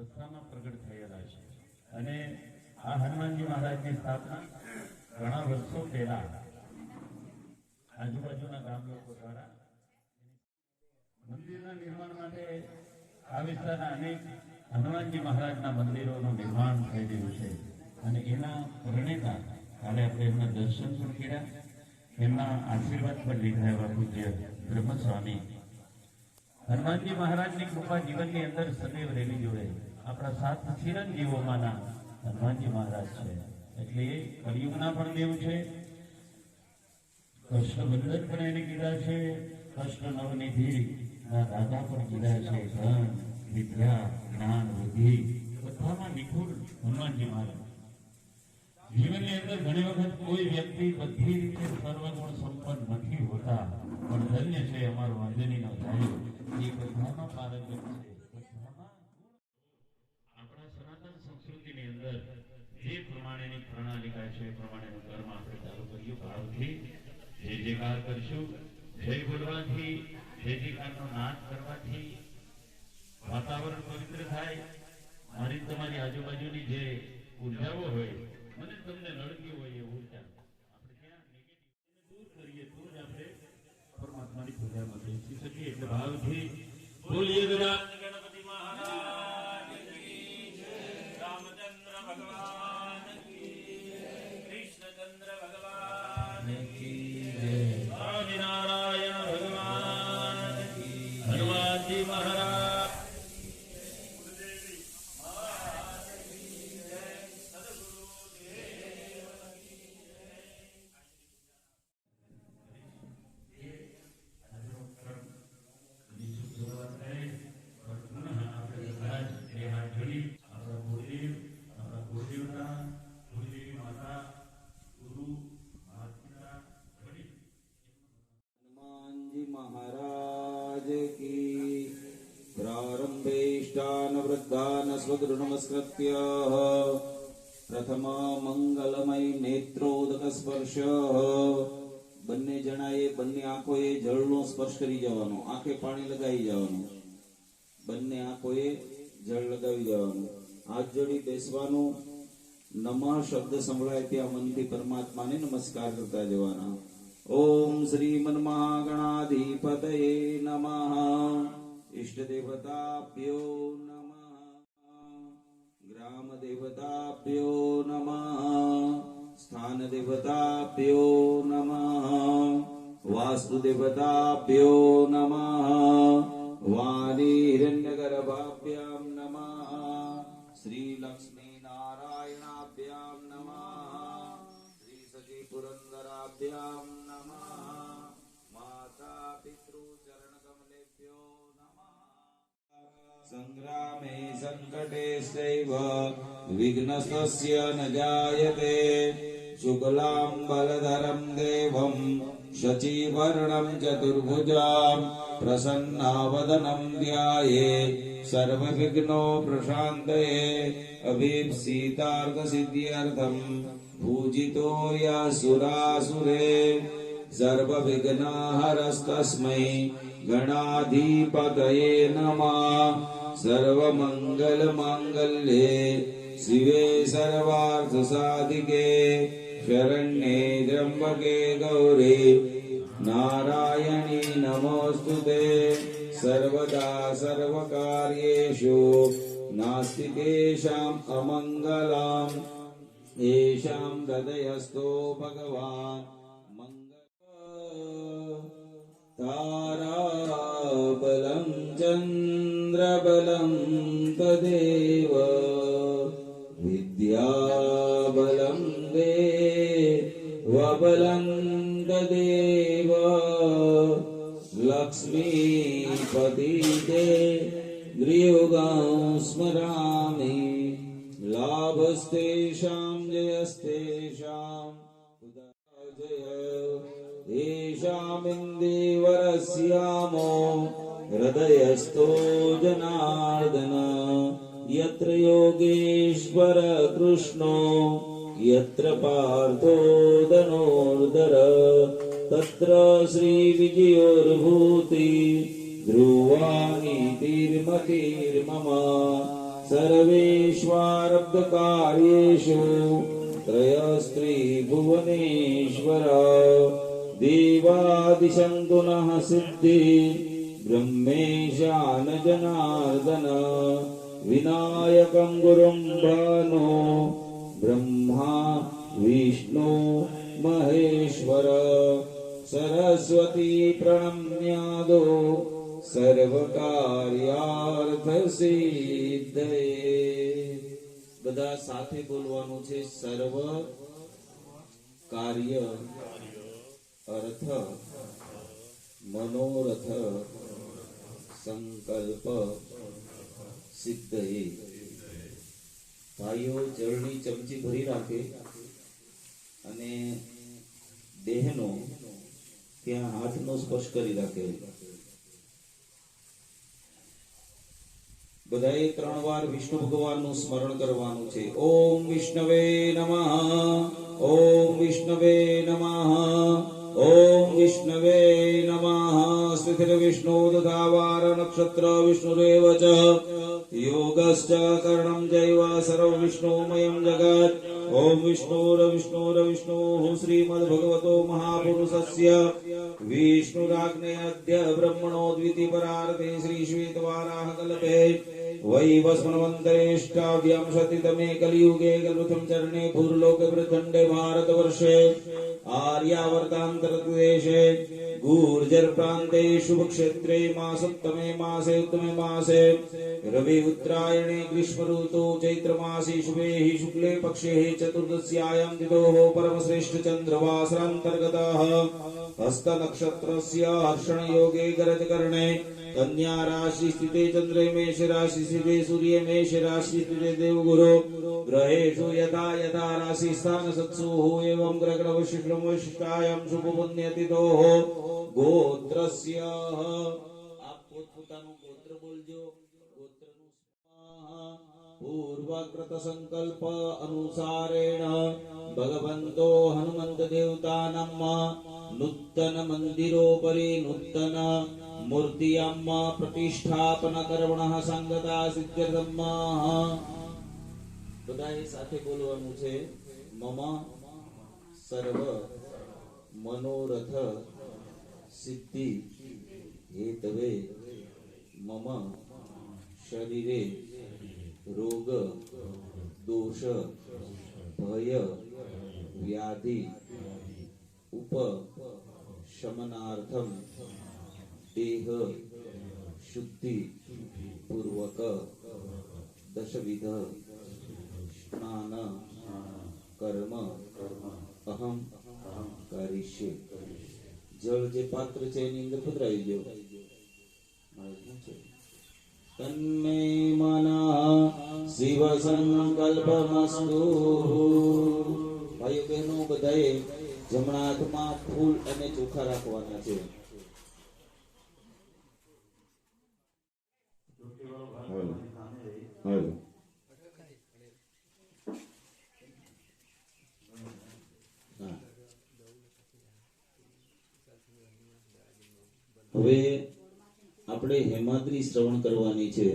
રસ્તામાં પ્રગટ થયેલા છે અને આ હનુમાનજી મહારાજની સ્થાપના ઘણા વર્ષો પહેલા આજુબાજુના ગામ લોકો દ્વારા મંદિરના નિર્માણ માટે આ વિસ્તારના અનેક હનુમાનજી મહારાજના મંદિરોનું નિર્માણ થઈ રહ્યું છે અને એના પ્રણેતા કાલે આપણે એમના દર્શન પણ કર્યા, એમના આશીર્વાદ પણ લીધા એવા પૂજ્ય બ્રહ્મસ્વામી હનુમાનજી મહારાજની કૃપા જીવનની અંદર સદૈવ રહેવી જોઈએ. આપણા સાત ચિરંજીવોમાંના હનુમાનજી મહારાજ છે એટલે એ કળિયુગના પણ દેવ છે. કષ્ટબંધન પણ એને કીધા છે, કષ્ટ નવનિધિ ના દાદા પણ કીધા છે. ધન વિદ્યા જ્ઞાન બુદ્ધિ બધામાં નિપુણ હનુમાનજી મહારાજ. જીવનની અંદર ઘણી વખત કોઈ વ્યક્તિ બધી રીતે સર્વગુણ સંપન્ન નથી હોતા, પણ ધન્ય છે અમારો વાંજનીનો ધાર્યો એ બધામાં પારંગત છે. બધામાં આપણા સનાતન સંસ્કૃતિની અંદર જે પ્રમાણેની પ્રણાલિકા છે એ પ્રમાણેનું કર્મ આપણે ચાલુ કરીએ. ભાવથી જે કાર કરશું, જય બોલવાથી, જે કારનો નાદ કરવાથી વાતાવરણ પવિત્ર થાય. મારી તમારી આજુબાજુની જે ઉર્જાઓ હોય, મને તમને નડતી હોય એ ઉર્જા આપણે ત્યાં નેગેટિવ દૂર કરીએ તો જ આપણે પરમાત્માની પૂજામાં બેસી શકીએ. એટલે ભાવથી બોલીએ ગણપતિ મહારાજ કી જય, રામચંદ્ર ભગવાન કી જય, કૃષ્ણચંદ્ર ભગવાન કી જય, સ્વામિનારાયણ ભગવાન કી જય, હનુમાનજી મહારાજ स्वगुरुनमस्कृत्य प्रथम मंगलमय नेत्रोदक स्पर्श. બંને જણાએ બંને આંખોએ જળનો સ્પર્શ કરી જવાનો, આંખે પાણી લગાવી જવાનું, બંને આંખોએ જળ લગાવી જવાનું, હાથ જોડી બેસવાનું. નમઃ શબ્દ સંભળાય ત્યાં મનથી પરમાત્માને નમસ્કાર કરતા જવાના. ઓમ શ્રીમન મહાગણાધિપતયે નમઃ. ઇષ્ટ દેવતાભ્યો નમઃ, ગ્રામ દેવતાભ્યો નમઃ, સ્થાન દેવતાભ્યો નમઃ, વાસ્તુ દેવતાભ્યો નમઃ, વાણી હિરણ્યગર્ભાભ્યામ નમઃ, શ્રી લક્ષ્મી નારાયણાભ્યામ નમઃ, શ્રી સચી પુરંદરાભ્યામ નમઃ, માતા પિતૃ ચરણ કમલેભ્યો નમઃ. સંગ્રામે સંકટેશ્ચૈવ વિઘ્નસ્તસ્ય ન જાયતે. શુક્લાં બલધરં દેવં શચીવર્ણં ચતુર્ભુજાં પ્રસન્નાવદनं ધ્યાયેत् સર્વવિઘ્નો પ્રશાन्तये. અભીપ્સિતાર્થસિદ્ધ્યર્થં પૂજિતો યસુરાસુરે. સર્વવિઘ્નહરસ્તસ્मै ગણાધિપતયે નમઃ. સર્વમંગલમાંગલ્યે શિવે સર્વાર્થસાધિકે. શરણ્યે ત્ર્યંબકે ગૌરી નારાયણી નમોસ્તુતે. સર્વદા સર્વકાર્યેષુ નાસ્તિ કેશામ અમંગલમ. येषां हृदयस्थो भगवान् ताराबलं चन्द्रबलं तदेव. विद्याबलं देवबलं तदेव. लक्ष्मीपतिते गृहगां स्मरामि. लाभस्तेषां जयस्तेषां जय. येषामिन्दीवरस्यामो हृदयस्थो जनार्दन. यत्र योगेश्वर कृष्णो यत्र पार्थो धनुर्धर. तत्र श्रीविजयोर्भूति ध्रुवा नीतिर्मतिर्मम. सर्वेष्वारब्धकार्येषु त्रयस्त्रिभुवनेश्वर देवादिशन्तु नः सिद्धि ब्रह्मेशान जनार्दन विनायकं गुरुं भानो ब्रह्मा विष्णु महेश्वर सरस्वती प्रणम्यादो સર્વકાર્યાર્થ સિદ્ધયે. બધા સાથે બોલવાનું છે. સર્વ કાર્ય અર્થ મનોરથ સંકલ્પ સિદ્ધયે. ભાઈઓ જળની ચમચી ભરી રાખે અને દેહનો ત્યાં હાથનો સ્પર્શ કરી રાખે. બધાએ 3 વાર વિષ્ણુ ભગવાનનું સ્મરણ કરવાનું છે. ઓમ વિષ્ણવે નમઃ, ઓમ વિષ્ણવે નમઃ, ઓમ વિષ્ણવે નમઃ. સ્થિતિર વિષ્ણુ દધાવાર નક્ષત્ર વિષ્ણુરેવ ચ યોગશ્ચ કર્ણમ જૈવ સર્વ વિષ્ણુમયં જગત. ઓમ વિષ્ણુર શ્રીમદ ભગવતો મહાપુરુષસ્ય વિષ્ણુરાગ્નેયદ્ય બ્રહ્મણો દ્વિતિ પરાર્થે શ્રી શ્વેતવારાહ કલ્પે વૈવસ્વનવંતરેષ્ટાભ્યામ શતિતમે કલિયુગે કલ્પથમ ચરણે ભૂર્લોકે પ્રચંડે ભારતવર્ષે આર્યાવર્તાંતરદેશે ગુર્જર પ્રાંતે શુભ ક્ષેત્રે માસોત્તમે માસે ઉત્તમે માસે રવિ ઉત્તરાયણે ગ્રીષ્મ ઋતુ ચૈત્ર માસી શુભે હિ શુક્લે પક્ષે ચતુર્દશ્યાયામ તિથોઃ પરમ શ્રેષ્ઠ ચંદ્રવાસરાંતર્ગતઃ હસ્ત નક્ષત્રસ્ય હર્ષણ યોગે ગરજ કર્ણે કન્યા રાશિ સ્થિતે ચંદ્રે મેષ રાશિ સ્થિતે સૂર્ય મેષ રાશિ સ્થિતે દેવગુરુ ગ્रहेषु यथा यथा राशि स्थान सत्सुः एवं ग्रह वशिष्ठम वशिष्ठायाम शुभ पुण्य तिथोः गोत्रस्य. આપ પોતપોતાનું ગોત્ર બોલજો. ગોત્રનું પૂર્વકૃત સંકલ્પ અનુસારેણ ભગવંતો હનુમંત દેવતાનમ નૂતન મંદિરોપરી નૂતન મૂર્તિયમ પ્રતિષ્ઠાપન કર્મણઃ સંગતા સિદ્ધર્થમ. બધાએ સાથે બોલવાનું છે. મમ સર્વ મનોરથ સિદ્ધિ હેતવે મમ શરીરે રોગ દોષ ભય વ્યાધિ ઉપશમનાર્થમ દેહ શુદ્ધિ પૂર્વક દશવિધ સ્નાન કર્મ અહમ કરીષ્યે. જળ જે પાત્ર છે એની અંદર પધરાવી દો. તન્મે મનઃ શિવ સંકલ્પમસ્તુ. ભાઈઓ બહેનો બધાએ જમણા હાથમાં ફૂલ અને ચોખા રાખવાના છે. હવે આપણે હેમાદ્રી શ્રવણ કરવાની છે.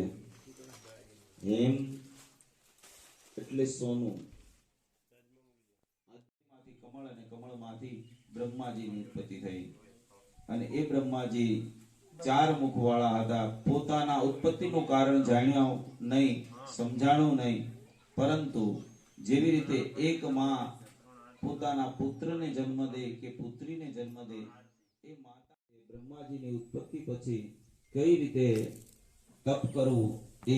હેમ એટલે સોનું. માંથી કમળ અને કમળમાંથી બ્રહ્માજીની ઉત્પત્તિ થઈ અને એ બ્રહ્માજી 4 મુખ વાળા હતા. પોતાના ઉત્પત્તિનું કારણ જાણ્યું નહીં, સમજાણું નહીં, પરંતુ જેવી રીતે એક માં પોતાના પુત્રને જન્મ દે કે પુત્રીને જન્મ દે, એ માતા બ્રહ્માજીની ઉત્પત્તિ પછી કઈ રીતે તપ કરવું એ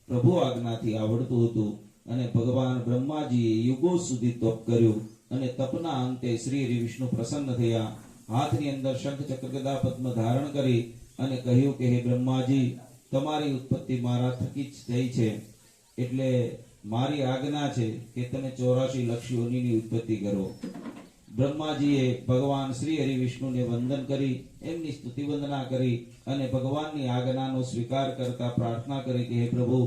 પ્રભુ આજ્ઞાથી આવડતું હતું અને ભગવાન બ્રહ્માજીએ યુગો સુધી તપ કર્યું અને તપના અંતે શ્રી હરિ વિષ્ણુ પ્રસન્ન થયા. હાથની અંદર શંખ ચક્ર ગદા પદ્મ ધારણ કરી અને કહ્યું કે હે બ્રહ્માજી, તમારી ઉત્પત્તિ મારા થકી જ થઈ છે, એટલે મારી આજ્ઞા છે કે તમે 84 લક્ષ યોનિની ઉત્પત્તિ કરો. બ્રહ્માજીએ ભગવાન શ્રી હરિ વિષ્ણુને વંદન કરી, એમની સ્તુતિ વંદના કરી અને ભગવાનની આજ્ઞાનો સ્વીકાર કરતા પ્રાર્થના કરી કે હે પ્રભુ,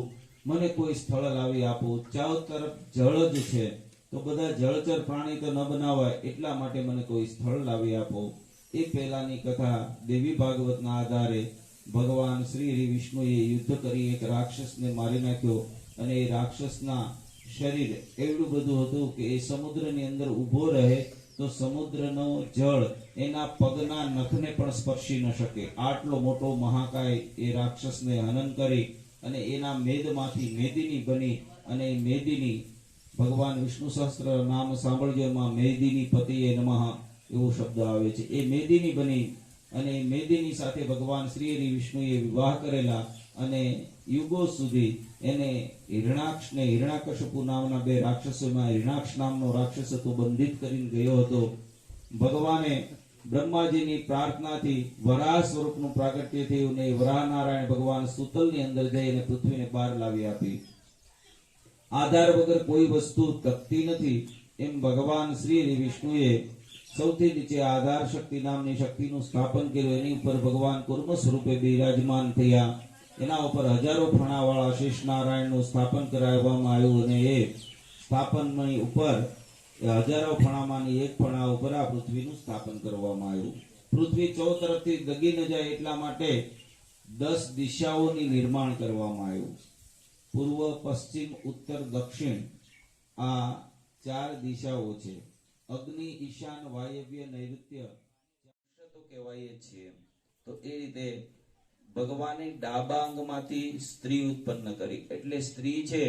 મને કોઈ સ્થળ લાવી આપો. ચારો તરફ જળ જ છે, તો બધા જળચર પ્રાણી તો ન બનાવાય, એટલા માટે મને કોઈ સ્થળ લાવી આપો. એ પહેલાની કથા દેવી ભાગવતના આધારે ભગવાન શ્રી હરિ વિષ્ણુએ યુદ્ધ કરી એક રાક્ષસને મારી નાખ્યો અને એ રાક્ષસના શરીર એટલું બધું હતું કે એ સમુદ્રની અંદર ઊભો રહે તો સમુદ્રનો જળ એના પગના નખને પણ સ્પર્શી ન શકે. આટલો મોટો મહાકાય એ રાક્ષસને હનન કરી અને એના મેદમાંથી મેદિની બની અને એ મેદિની ભગવાન વિષ્ણુ સહસ્ત્ર નામ સાંભળજો, એમાં મેદિની પતિએ નમઃ એવો શબ્દ આવે છે. એ મેદિની બની અને એ મેદિની સાથે ભગવાન શ્રી હરિ વિષ્ણુએ વિવાહ કરેલા અને યુગો સુધી એને હિરણાક્ષ ને હિરણાકશપુ નામના બે રાક્ષસોમાં હિરણાક્ષ નામનો રાક્ષસ હતો બંધિત કરીને ગયો હતો. ભગવાને બ્રહ્માજીની પ્રાર્થનાથી વરાહ સ્વરૂપનું પ્રાગટ્ય થયું ને વરાહ નારાયણ ભગવાન સુતલની અંદર જઈ અને પૃથ્વીને બહાર લાવી આપી. આધાર વગર કોઈ વસ્તુ ટકતી નથી, એમ ભગવાન શ્રી હરિ વિષ્ણુએ સૌથી નીચે આધાર શક્તિ નામની શક્તિનું સ્થાપન કર્યું. એની ઉપર ભગવાન કુર્મ સ્વરૂપે બિરાજમાન થયા. એના ઉપર હજારો ફણાવાળા શેષ નારાયણનું સ્થાપન કરાવવામાં આવ્યું અને એ સ્થાપનની ઉપર હજારો ફણામાંની એક ફણા ઉપર આ પૃથ્વીનું સ્થાપન કરવામાં આવ્યું. પૃથ્વી ચૌતરફથી દગી ન જાય એટલા માટે 10 દિશાઓની નિર્માણ કરવામાં આવ્યું. પૂર્વ, પશ્ચિમ, ઉત્તર, દક્ષિણ આ 4 દિશાઓ છે. અગ્નિ, ઈશાન, વાયવ્ય, નૈઋત્ય તો કહેવાય છે. તો એ રીતે ભગવાને ડાબા અંગમાંથી સ્ત્રી ઉત્પન્ન કરી. એટલે સ્ત્રી છે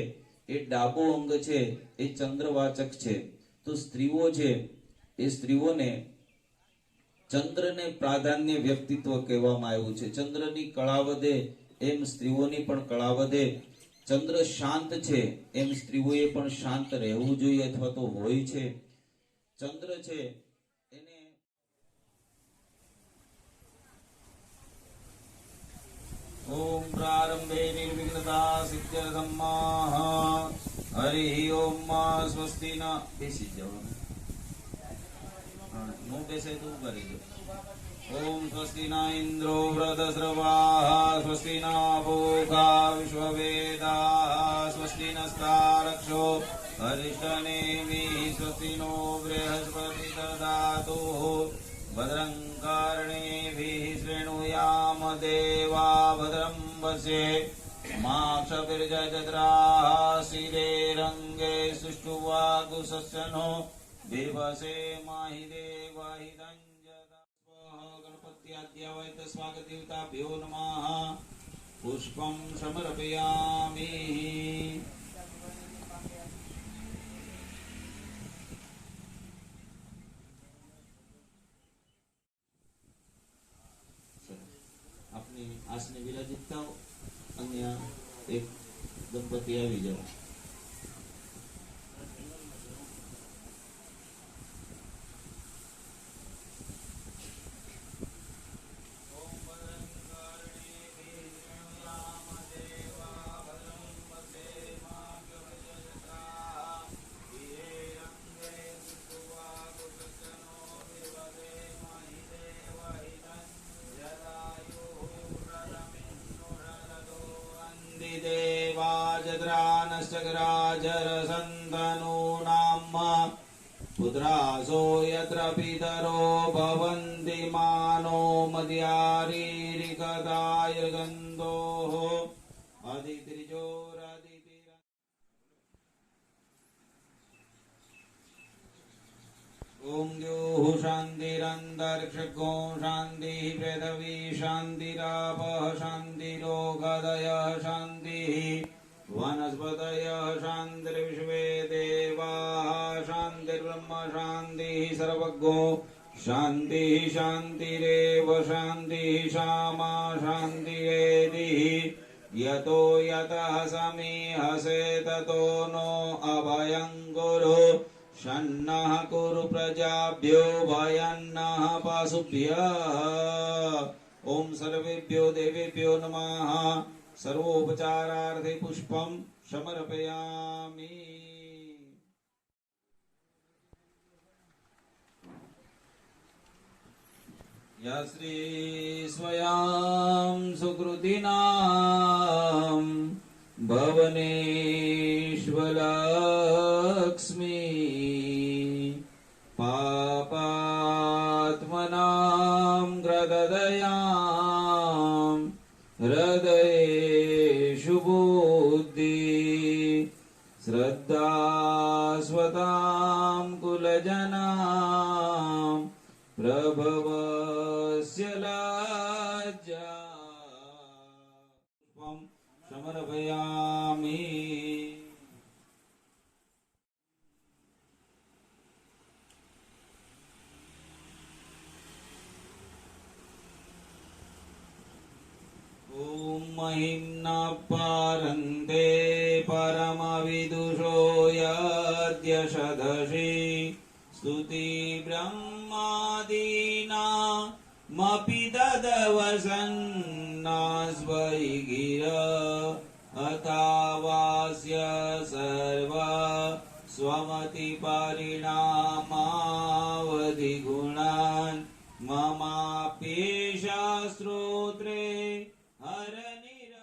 એ ડાબો અંગ છે, એ ચંદ્રવાચક છે. તો સ્ત્રીઓ છે એ સ્ત્રીઓને ચંદ્રને પ્રાધાન્ય વ્યક્તિત્વ કહેવામાં આવ્યું છે. ચંદ્રની કળા વધે એમ સ્ત્રીઓની પણ કળા વધે. ચંદ્ર શાંત છે એમ સ્ત્રીઓએ પણ શાંત રહેવું જોઈએ અથવા તો હોય છે. ચંદ્ર છે એને ઓમ પ્રારંભે નિર્વિઘ્નતા સિદ્ધ્યર્થમ્મઃ હરિ ઓમ સ્વસ્તિ ન બેસી જાઓ. નો બેસે તો કરી દો. ઓમ સ્વસ્તિ ન ઇન્દ્રો વૃધસ્રવાઃ સ્વસ્તિ ન પૂષા વિશ્વવેદાઃ સ્વસ્તિ નસ્તારક્ષો અરિષ્ટનેમિः સ્વસ્તિ નો બૃહસ્પતિ દદાતુ ભદ્રં કર્ણેभिः શૃણુયામ દેવા ભદ્રં પશ્યेत् માક્ષભિર્જયજત્રાः શિરેરંગે સુષ્ઠુવાગુસસ્યનો બિર્ભસે માહિ દેવાહિદં ગણપત્યાદ્યવૈત સ્વાગતદેવતાભ્યો નમઃ. પુષ્પં સમર્પયામિ. આપની આસને વિરાજિત થાઓ. અન્ય એક દંપતી આવી જાઓ. देवाजद्रानश्चग्राजरसन्तनूनां पुत्रासो यत्र पितरो भवन्ति मानो मद्यारीरिकदायर्गन्धोः अधित्रिजोरदितिर. ओम द्योः शान्तिरन्तरिक्षगो शान्तिः पृथिवी शान्तिरापः शान्तिरोगदयः शान्तिः वनस्पतयः शान्तिर्विश्वे देवाः शान्तिर्ब्रह्म शान्तिः सर्वज्ञो शान्तिः शान्तिरेव शान्तिः क्षमा शान्तिरेधिः. यतो यतः समीहसे ततो नो अभयं कुरु शन्नः कुरु प्रजाभ्यो भयन्नः पशुभ्यः. ओम सर्वेभ्यो देवेभ्यो नमः. सर्वोपचारार्थे पुष्पं समर्पयामि. यश्री स्वयं सुकृतिनां भवनेश्वलक्ष्मी पापात्मनां ग्रददयां हृदयेषु बुद्धि श्रद्धास्वतां कुलजनां प्रभवस्य लज्जा पुष्पं समर्पयामि। ॐ महिम्ना पारन्ते परमविदुषो यद्यशदशि स्तुति ब्रह्मादीनामपि तदवसन्नास्वै गिर अथावास्य सर्व स्वमतिपरिणामावधिगुणान् ममाप्येषा श्रोत्रे हरनिर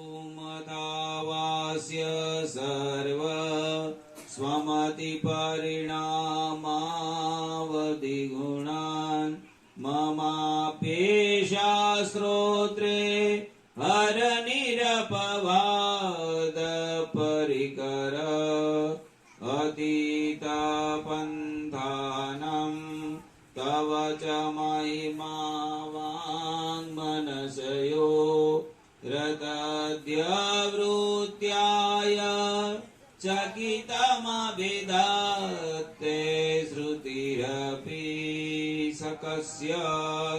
ॐ सर्व स्वमतिपरिणामावधिगुणान् ममाप्येषा श्रोत्रे हरनिरपवाद परिकर अतीतपन्थानं तव च महिमा वाङ्मनसयो रतद्यवृत्याय चकितमभिधत्ते श्रुतिरपि सकस्य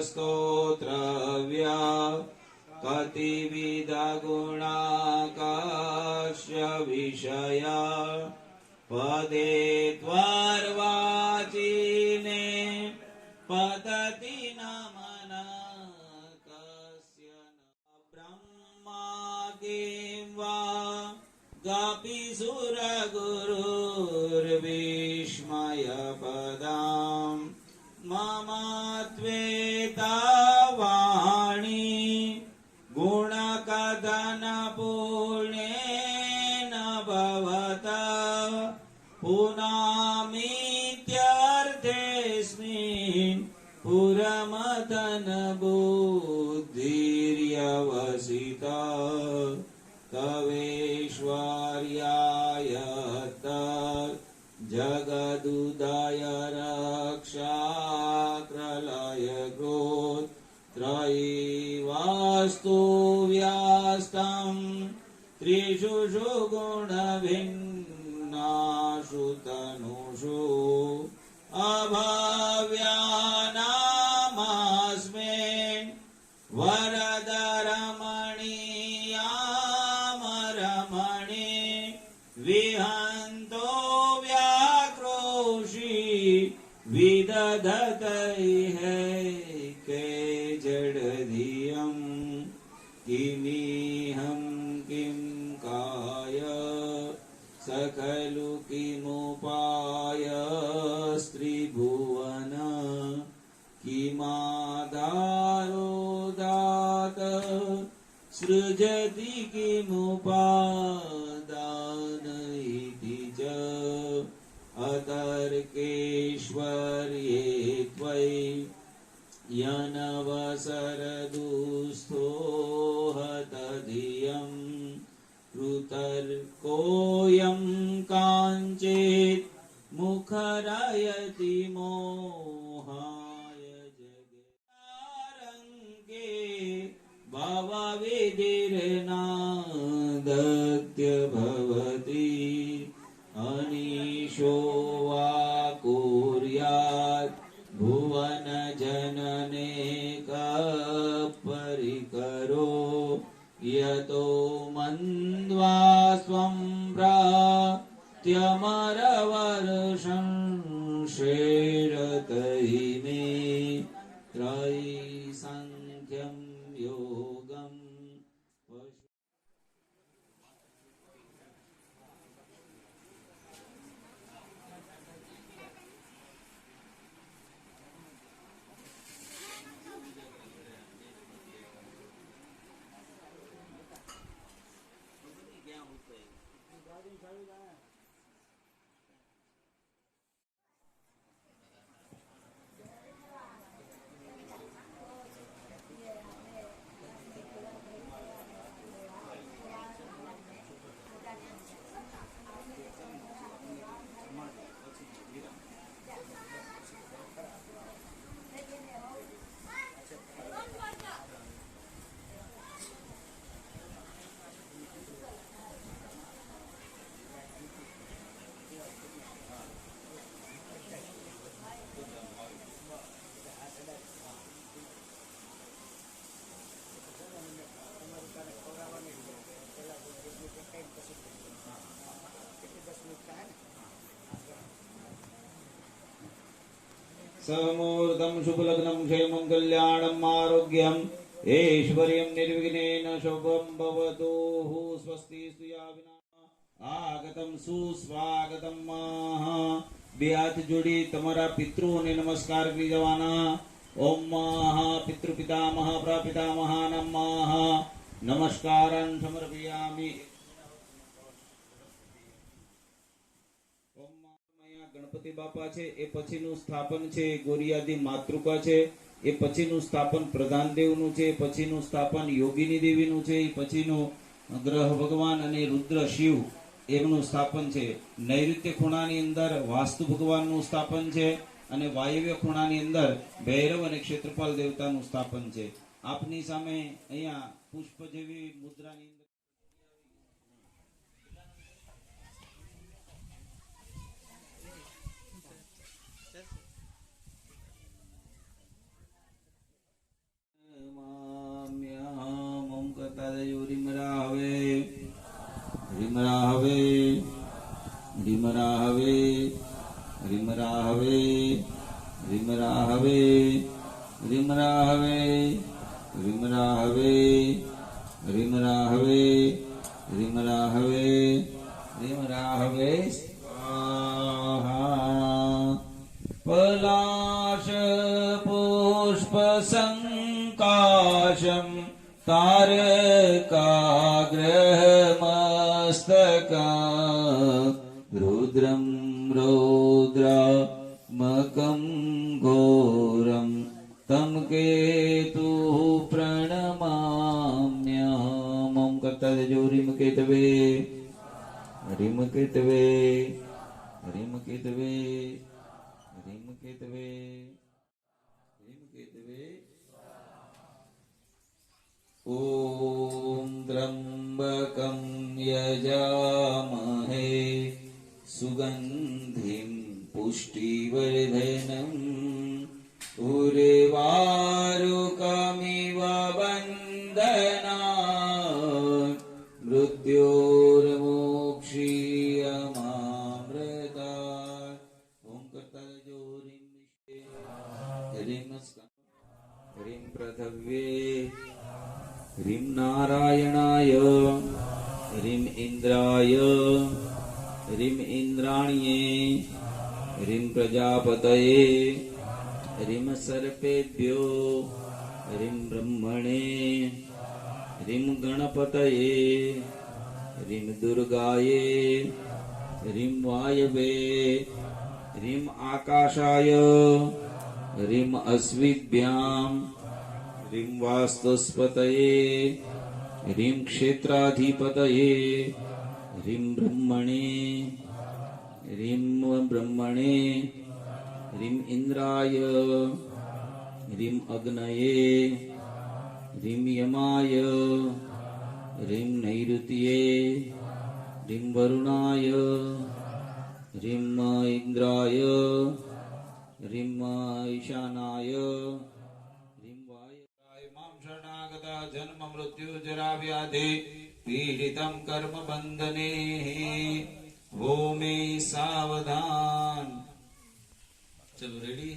स्तोत्रव्या कतिविधगुणाकाश्य विषया पदे त्वर्वाचीने पतति न मनकस्य ब्रह्मा किं वा गापि सुरगुरुर्विस्मयपदाम् मम त्वेता वाणी गुणकथनपूर्णेन भवता पुनामीत्यर्थेऽस्मिन् पुरमथनबुद्धिर्यवसिता तवेश्वर्याय जगदुदय रक्षाप्रलय क्रोध त्रयीवास्तु व्यास्तं त्रिषु गुणभिन्नाषु तनुषु अभाव्यानामस्मिन् वरदरमणीयामरमणि विहन्तो व्याक्रोशी विदधतैः के जडधियं किमिहं किं काय सकलु किमुपाय स्त्रीभुवन किमाधारो दात सृजति किमुपादान इति च अतर्केश्वर्ये त्वयि यनवसरदुस्थो हतधियं कृतर्कोऽयं काञ्चित् मुखरयति मोहाय जगतारङ्गे भवविधिर्नादत्य भवति अनीशो वा कुर्यात् भुवनजनने परिकरो यतो मन्द्वा स्वं प्राप्त्यमरवर्षं शेरतहि मे त्रयीसङ्ख्यं योगम् समूर्तम शुभ लग्नम क्षेमं कल्याणम आरोग्यम ऐश्वर्यं निर्विघ्नेन शुभं भवतु स्वस्ति सुयाविना આગતમ સુસ્વાગતમ બે હાથ જોડી તમારા પિતૃઓને નમસ્કાર કરી જવાના. ઓમ પિતૃ પિતામહ પ્રપિતામહ નમઃ નમસ્કારં સમર્પયામિ. ઓમ અહીંયા ગણપતિ બાપા છે એ પછીનું સ્થાપન છે ગોરિયાદી માતૃકા છે, એ પછીનું સ્થાપન પ્રધાન દેવનું છે, પછીનું સ્થાપન યોગીની દેવીનું છે, એ પછીનું ગ્રહ ભગવાન અને રુદ્ર શિવ એમનું સ્થાપન છે. નૈઋત્ય ખૂણાની અંદર વાસ્તુ ભગવાનનું સ્થાપન છે અને વાયવ્ય ખૂણાની અંદર ભૈરવ અને ક્ષેત્રપાલ દેવતાનું સ્થાપન છે. આપની સામે અહીંયા પુષ્પ જેવી મુદ્રાની અંદર રીમરાહવે રીમરાહવે રીમરાહવે રીમરાહવે રીમરાહવે રીમરાહવે રીમરાહવે રીમરાહવે રીમરાહવે સ્વાહા. પલાશ પુષ્પ સંકાશમ તારકાગ્રહમસ્તકા રુદ્રમ રૌદ્રમકં ઘોરમ તમ કેતુ પ્રણમામ્યહમ. ઓમ કરતા જજો રીમ કેતવે રીમ કેતવે રીમ કેતવે રીમ કેતવે રીમ કેતવે. ઓમ ત્રંબકં યજામહે સુગંધિં પુષ્ટિવર્ધનં ઉર્વારુકમિવ બંધનાत् મૃત્યોર્મોક્ષીયમામૃતાत्. ઓમ કરતા જો રીમ રીમ રીમ પૃથવ્યે રીમ નારાયણાય રીમ ઇન્દ્રાય રીમ ઇન્દ્રાણ્યે રીમ પ્રજાપતયે રીમ સર્પેભ્યો રીમ બ્રહ્મણે રીમ ગણપતયે રીમ દુર્ગાયે રીમ વાયવે રીમ આકાશાય રીમ અશ્વિભ્યામ રીમ વાસ્તુસ્પતયે રીમ ક્ષેત્રાધિપતયે રીમ બ્રહ્મણે રીમ બ્રહ્મણે રીમ ઇન્દ્રાય રીમ અગ્નયે રીમ યમાય રીમ નૈઋત્યે રીમ વરુણાય રીમ ઇન્દ્રાય રીમ ઈશાનાય રીમ વાય મામ શરણાગતા જન્મ મૃત્યુ જરા વ્યાધિ પીડિતમ કર્મ બંધને ભૂમિ સાવધાન. ચલો રેડી.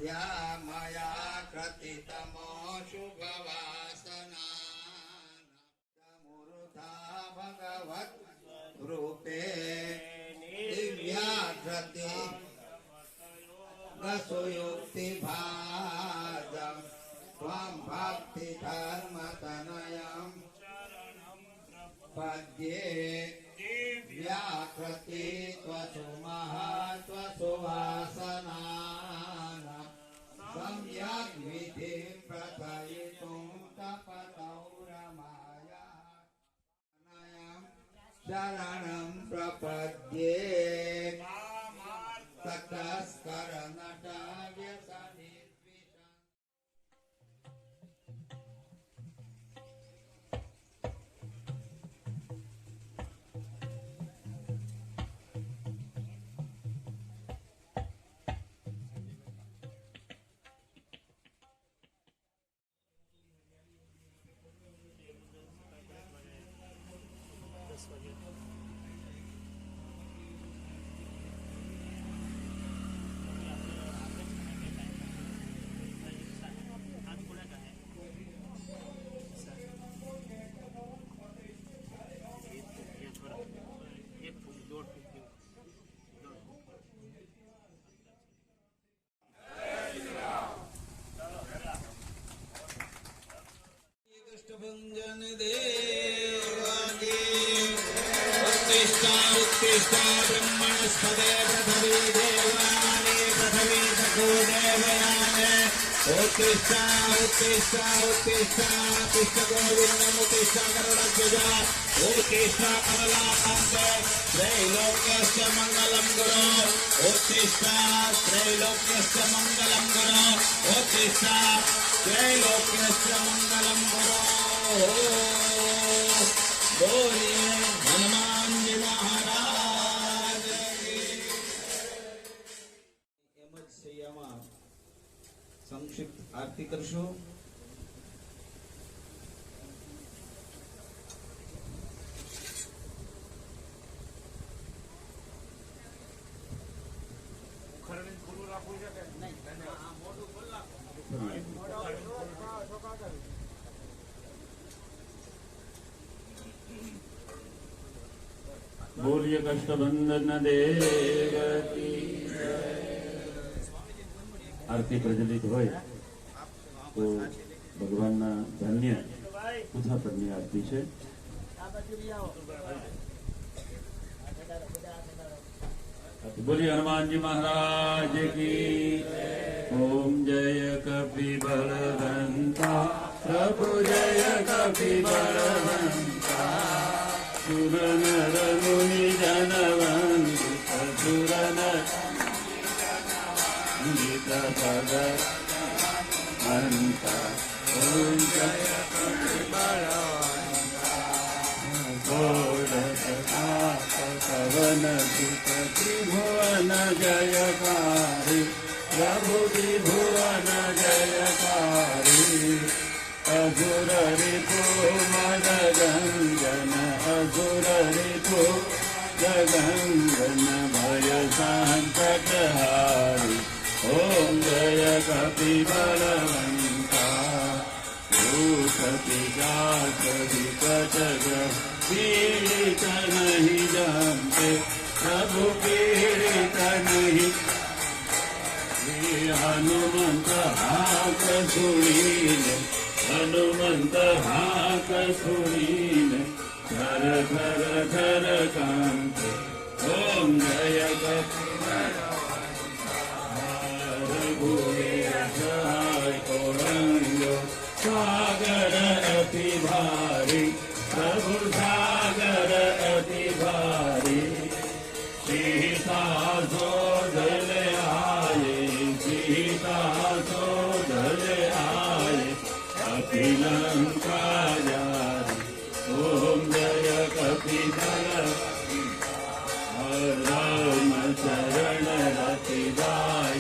या मया कृतितमो शुभवासना भगवत रूपे दिव्याकृति सुयुक्ति भाजम त्वं भक्ति धर्म तनयं पद्ये दिव्याकृति त्वसुमहत्व सुवासना सम्यग् विधिं प्रथयितुं तपतौ रमाया शरणं प्रपद्ये ततस्करनट व्यसनिर्विषम्. कष्टभञ्जन देवागे उत्तिष्ठा उत्तिष्ठा ब्रह्मणस्पदे पृथिवी देवानि पृथिवी सखो देवयाने उत्तिष्ठा उत्तिष्ठा उत्तिष्ठा उत्तिष्ठ गोविन्दम् उत्तिष्ठ गरुडध्वजा उत्तिष्ठ कमलाकान्ते त्रैलोक्यस्य मङ्गलं गुरो उत्तिष्ठ त्रैलोक्यस्य मङ्गलं गुरो उत्तिष्ठ त्रैलोक्यस्य मङ्गलं गुरो बोलिए हनुमान जी महाराज की। એમ જ સૈયામાં સંક્ષિપ્ત આરતી કરશો। બોલીએ કષ્ટબંધન દેવ કી આરતી પ્રજ્વલિત હોય તો ભગવાનના ધન્ય પૂજા પરની આરતી છે। बोलिए हनुमान जी महाराज की। ओम जय कपि बलवंता प्रभु जय कपि बलवंता सुर नर मुनि जनवंदित सुर नर गीत पद अंता ओम जय कपि बलवंता पवन सुत त्रिभुवन जयकारी प्रभु त्रिभुवन जयकारी असुर रिपु मद गंजन असुर रिपु जगंजन भय संकट हारी ओम जय कपि बलवंता भूत पिशाच विकट पीड़ित नहीं जानते प्रभु पीड़ित नहीं हनुमंत हाक सुनीले हनुमंत हाक सुनीले घर घर घर कांते ओम जय कपि सागर अति भारी प्रभु सागर अति भारी सीता शोधल आए सीता शोधल आए कपि लंका जारी ओम जय कपि राम चरण रति दाय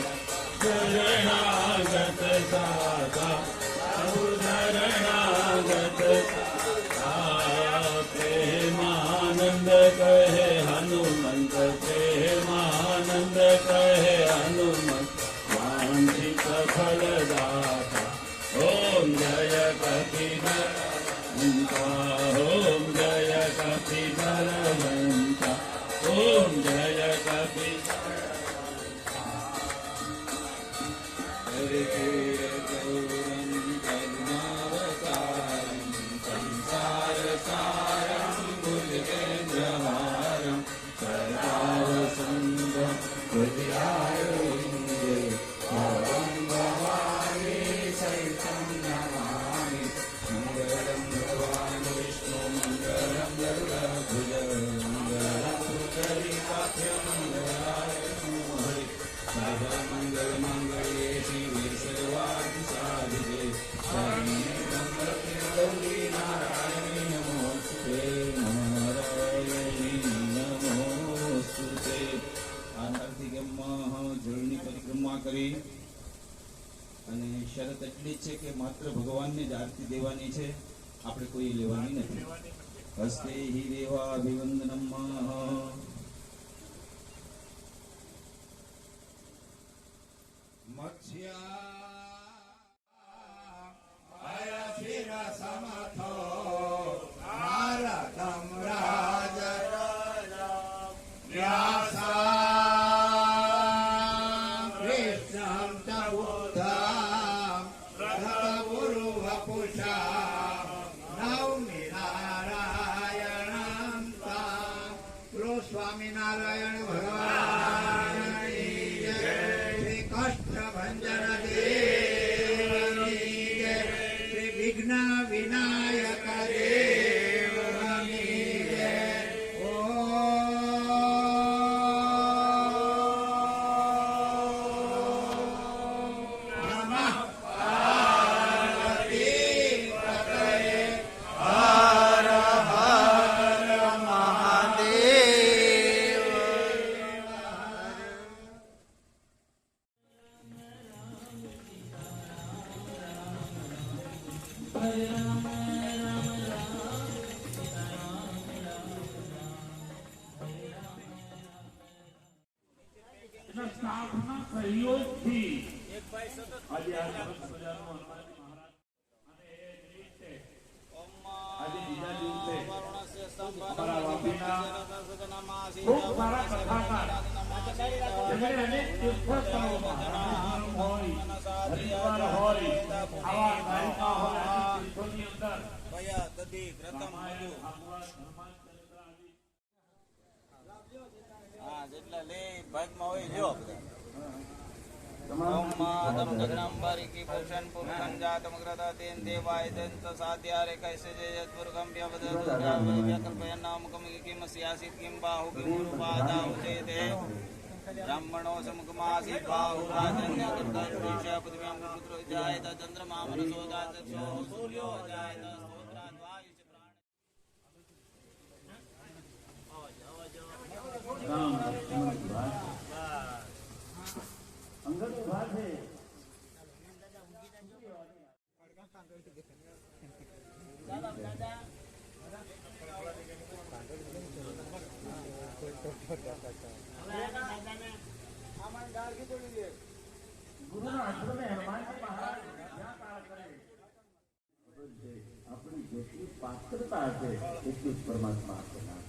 शरणागत साधा शरणागत प्रेमानंद कहे हनुमंत प्रेमानंद कहे हनुमंत वांछित फलदाता ओम जय कपि बलवंता ओम जय कपि बलवंता ओम जय कपि हरिपुर गौरं करुणावतारं संसार सारं भुजगेन्द्रहारं सदा वसन्तं हृदयारविन्दे भवं भवानी सहितं नमामि मङ्गलं भगवान् विष्णु मङ्गलं गरुडध्वज मङ्गलं पुण्डरीकाक्षं मङ्गलाय नमो हरि सर्वमङ्गलमाङ्गल्ये शिवे सर्वार्थ साधिके शरण्ये त्र्यम्बके गौरी नारायणी नमोस्तुते नारायणी नमोस्तुते। આરતી ગામમાં જળની પરિક્રમા કરી અને શરત એટલી છે કે માત્ર ભગવાનને જ આરતી દેવાની છે, આપણે કોઈ લેવાની નથી। હસ્તે હિ દેવા અભિવંદનમ આજે આ સરસ મજાનો હનુમાનજી મહારાજ અને એ જ રીતે આજે બીજા દિવસે અમારા વાપીના ખૂબ સારા કથાકાર જેમણે અનેક તીર્થસ્થળોમાં રામેશ્વરમ હોય, હરિદ્વાર હોય, આવા દ્વારિકા હોય, આદિ તીર્થોની અંદર રામાયણ, ભાગવત, હનુમાન ચરિત્ર આદિ જેટલા લે ભાગમાં હોય લ્યો ઓમ માતમ ગગનાંબારિકી પુરુષન પુરુષન જાતમ ગ્રદાતેન દેવાય દંત સાધ્યારે કૈસે જયત્વર્ગમ વ્યકલ્પયન્નામ કમિ મસ્યાસિત કિમ બાહુ કિમ રૂપાદા ઉચેતે બ્રાહ્મણો સમુખમાસી બાહુ રાજન્ય કર્તવ્ય પૃથ્વ્યામ પુત્રો જાયત ચંદ્રમા મનસો જાત સૂર્યો જાયત સ્તોત્રાદ વાયુચ પ્રાણ રામ લક્ષ્મણ ભાઈ અંગદ ઉભા છે. ગુરુના આશ્રમે હનુમાનજી મહારાજ જ્યાં કાળ કરે આપણી જેટલી પાત્રતા છે એટલું જ પરમાત્મા આપેલા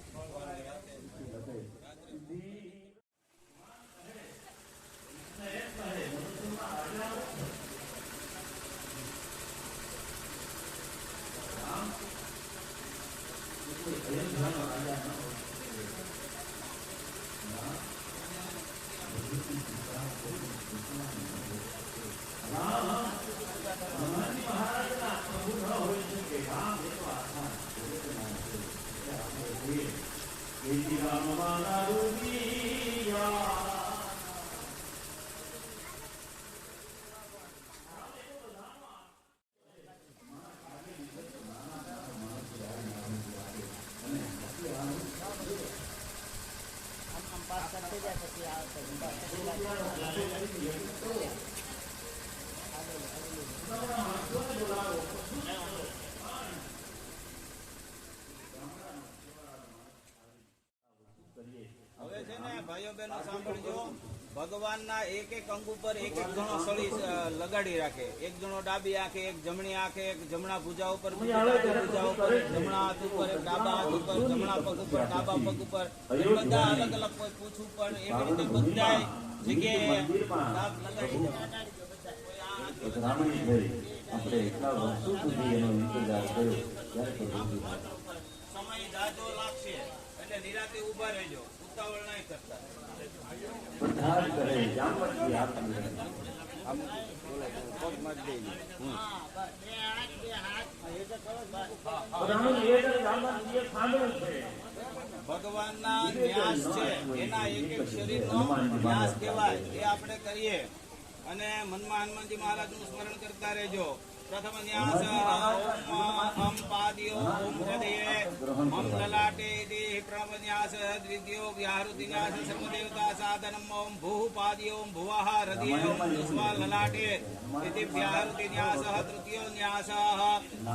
હવે છે ને ભાઈઓ બહેનો સાંભળજો ભગવાનના એક એક અંગ ઉપર એક એક જણો સળી લગાડી રાખે. એક જણો ડાબી આંખે, એક જમણી આંખે, એક જમણા ભુજા ઉપર, ભુજા ઉપર, જમણા હાથ ઉપર, એક ડાબા હાથ ઉપર, જમણા પગ ઉપર, ડાબા પગ ઉપર, બધા અલગ અલગ કોઈ પૂછ ઉપર, એવી રીતે બધા જગ્યાએ લગાડી આપણે એટલા વર્ષો સુધી એનો ઇંતજાર કર્યો સમય જાજો લાગશે એટલે નિરાતે ઉભા રહેજો, ઉતાવળ નહીં કરતા. બધા જ કરે જામવંતી આપી ભગવાનના ન્યાસ છે, એના એક એક શરીરનો ન્યાસ કહેવાય, એ આપણે કરીએ અને મનમાં હનુમાનજી મહારાજનું સ્મરણ કરતા રહેજો. પ્રથમ ન્યાસ ઓમ પાદયો ઓમ હૃદયે ઓમ લલાટે ઇતિ પ્રણવ ન્યાસ, દ્વિતીયો વ્યાહૃતિ ન્યાસ સર્વદેવતા સાધનમ ઓમ ભૂઃ પાદયો ઓમ ભુવઃ હૃદયે ઓમ દુષ્વા લલાટે ઇતિ વ્યાહૃતિ ન્યાસ, તૃતીયો ન્યાસ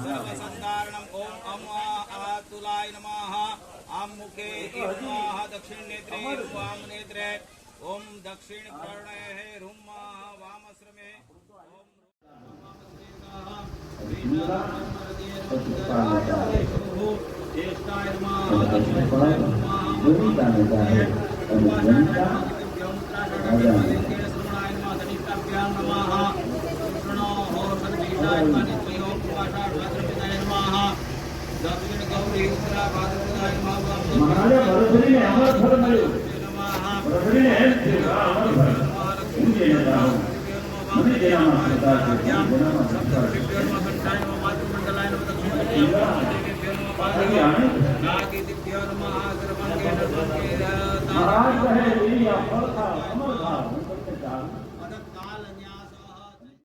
સર્વસંધારણમ ઓમ અમ આતુલાય નમઃ, આમ મુખે ઇરુમઃ દક્ષિણ નેત્રે વામ નેત્રે ઓમ દક્ષિણ કર્ણે રૂમ વામશ્રમે ઓમ દક્ષિણ ગૌરી ઉત્તરા ભાદ્રપદાય મહારાજ